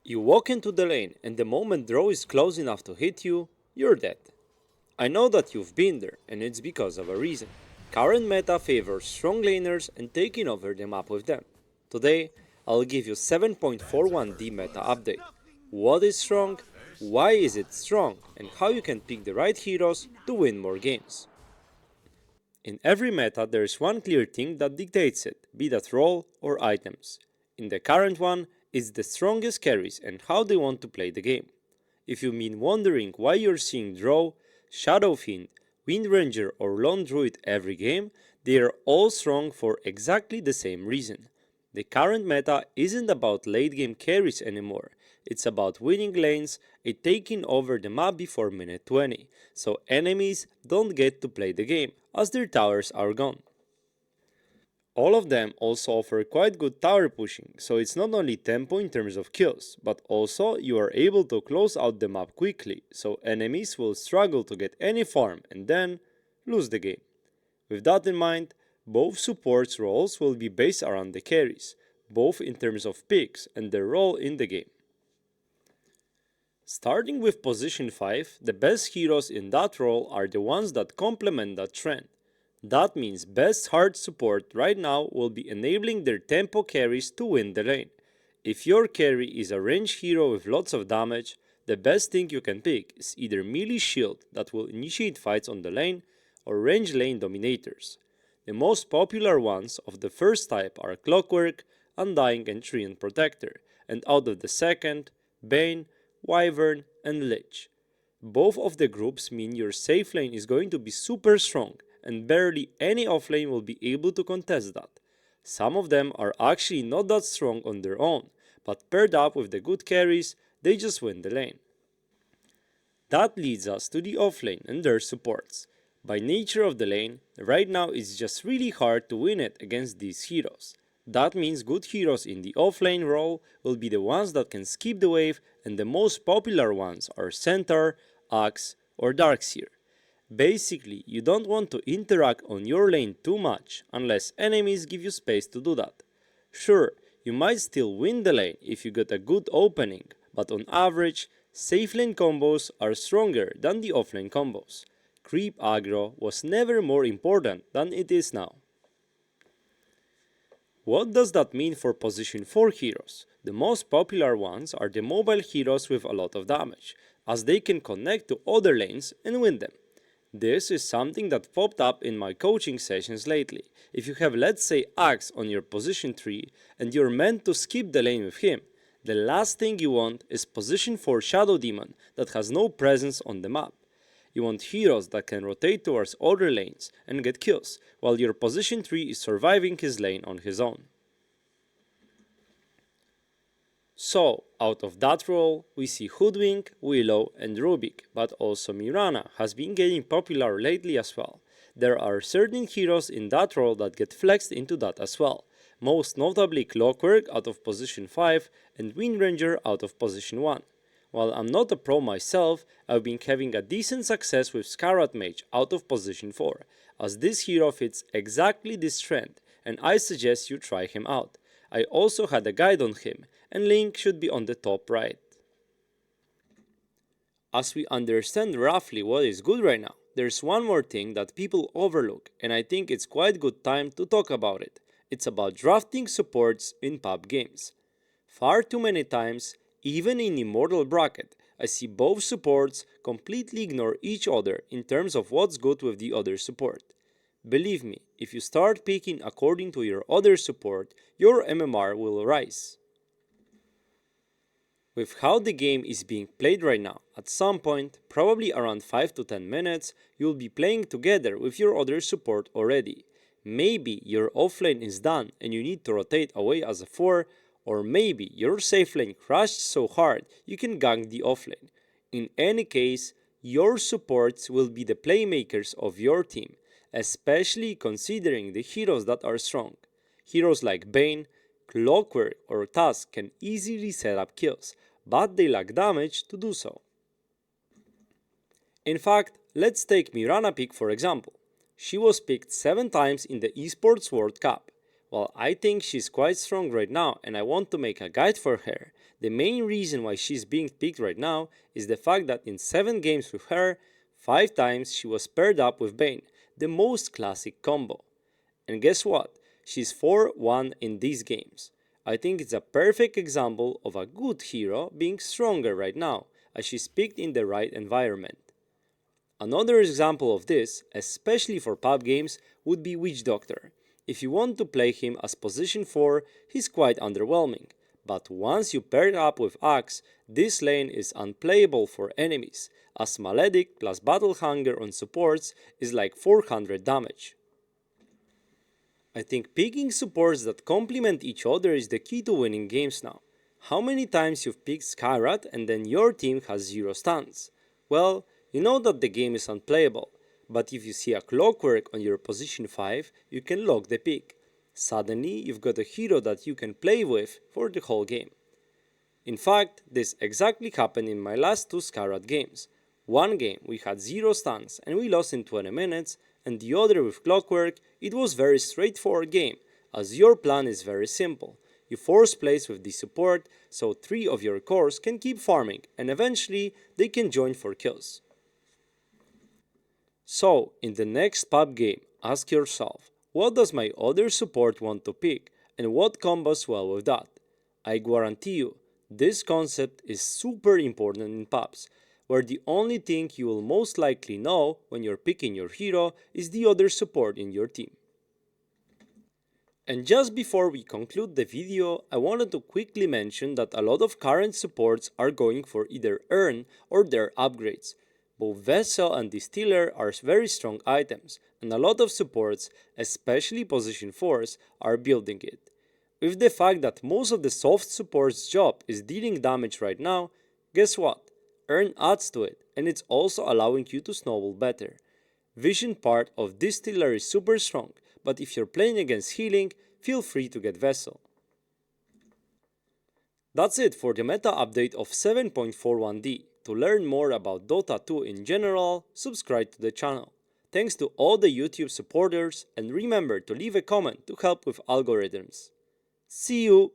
You walk into the lane, and the moment draw is close enough to hit you, you're dead. I know that you've been there, and it's because of a reason. Current meta favors strong laners and taking over the map with them. Today, I'll give you 7.41D meta update. What is strong, why is it strong, and how you can pick the right heroes to win more games. In every meta, there is one clear thing that dictates it, be that role or items. In the current one, it's the strongest carries and how they want to play the game. If you mean wondering why you're seeing Draw, Shadow Fiend, Wind Ranger or Lone Druid every game, they are all strong for exactly the same reason. The current meta isn't about late game carries anymore, it's about winning lanes and taking over the map before minute 20, so enemies don't get to play the game as their towers are gone. All of them also offer quite good tower pushing, so it's not only tempo in terms of kills, but also you are able to close out the map quickly, so enemies will struggle to get any farm and then lose the game. With that in mind, both supports roles will be based around the carries, both in terms of picks and their role in the game. Starting with position 5, the best heroes in that role are the ones that complement that trend. That means best hard support right now will be enabling their tempo carries to win the lane. If your carry is a range hero with lots of damage, the best thing you can pick is either melee shield that will initiate fights on the lane or range lane dominators. The most popular ones of the first type are Clockwork, Undying and Treant Protector, and out of the second, Bane, Wyvern and Lich. Both of the groups mean your safe lane is going to be super strong and barely any offlane will be able to contest that. Some of them are actually not that strong on their own, but paired up with the good carries, they just win the lane. That leads us to the offlane and their supports. By nature of the lane, right now it's just really hard to win it against these heroes. That means good heroes in the offlane role will be the ones that can skip the wave, and the most popular ones are Centaur, Axe or Darkseer. Basically, you don't want to interact on your lane too much unless enemies give you space to do that. Sure, you might still win the lane if you get a good opening, but on average, safe lane combos are stronger than the offlane combos. Creep aggro was never more important than it is now. What does that mean for position 4 heroes? The most popular ones are the mobile heroes with a lot of damage, as they can connect to other lanes and win them. This is something that popped up in my coaching sessions lately. If you have, let's say, Axe on your position 3 and you're meant to skip the lane with him, the last thing you want is position 4 Shadow Demon that has no presence on the map. You want heroes that can rotate towards other lanes and get kills, while your position 3 is surviving his lane on his own. So, out of that role, we see Hoodwink, Willow and Rubik, but also Mirana has been getting popular lately as well. There are certain heroes in that role that get flexed into that as well, most notably Clockwork out of position 5 and Wind Ranger out of position 1. While I'm not a pro myself, I've been having a decent success with Scarlet Mage out of position 4, as this hero fits exactly this trend, and I suggest you try him out. I also had a guide on him, and link should be on the top right. As we understand roughly what is good right now, there's one more thing that people overlook, and I think it's quite good time to talk about it. It's about drafting supports in pub games. Far too many times, even in Immortal Bracket, I see both supports completely ignore each other in terms of what's good with the other support. Believe me, if you start picking according to your other support, your MMR will rise. With how the game is being played right now, at some point, probably around 5 to 10 minutes, you'll be playing together with your other support already. Maybe your offlane is done and you need to rotate away as a 4, or maybe your safe lane crashed so hard you can gank the offlane. In any case, your supports will be the playmakers of your team, especially considering the heroes that are strong. Heroes like Bane, Clockwork or Tusk can easily set up kills, but they lack damage to do so. In fact, let's take Mirana pick for example. She was picked 7 times in the Esports World Cup. Well, I think she's quite strong right now, and I want to make a guide for her. The main reason why she's being picked right now is the fact that in 7 games with her, 5 times she was paired up with Bane, the most classic combo. And guess what? She's 4-1 in these games. I think it's a perfect example of a good hero being stronger right now, as she's picked in the right environment. Another example of this, especially for pub games, would be Witch Doctor. If you want to play him as position 4, he's quite underwhelming, but once you pair up with Axe, this lane is unplayable for enemies, as Maledict plus Battle Hunger on supports is like 400 damage. I think picking supports that complement each other is the key to winning games now. How many times you've picked Skyrat and then your team has 0 stuns? Well, you know that the game is unplayable, but if you see a Clockwork on your position 5, you can lock the pick. Suddenly, you've got a hero that you can play with for the whole game. In fact, this exactly happened in my last 2 Skyrat games. One game we had 0 stuns and we lost in 20 minutes, and the other with Clockwork, it was very straightforward game, as your plan is very simple. You force plays with the support, so 3 of your cores can keep farming, and eventually they can join for kills. So, in the next pub game, ask yourself, what does my other support want to pick, and what combos well with that? I guarantee you, this concept is super important in pubs, where the only thing you will most likely know when you're picking your hero is the other support in your team. And just before we conclude the video, I wanted to quickly mention that a lot of current supports are going for either earn or their upgrades. Both Vessel and Distiller are very strong items, and a lot of supports, especially position 4s, are building it. With the fact that most of the soft support's job is dealing damage right now, guess what? Earn adds to it, and it's also allowing you to snowball better. Vision part of Distiller is super strong, but if you're playing against healing, feel free to get Vessel. That's it for the meta update of 7.41D. To learn more about Dota 2 in general, subscribe to the channel. Thanks to all the YouTube supporters, and remember to leave a comment to help with algorithms. See you!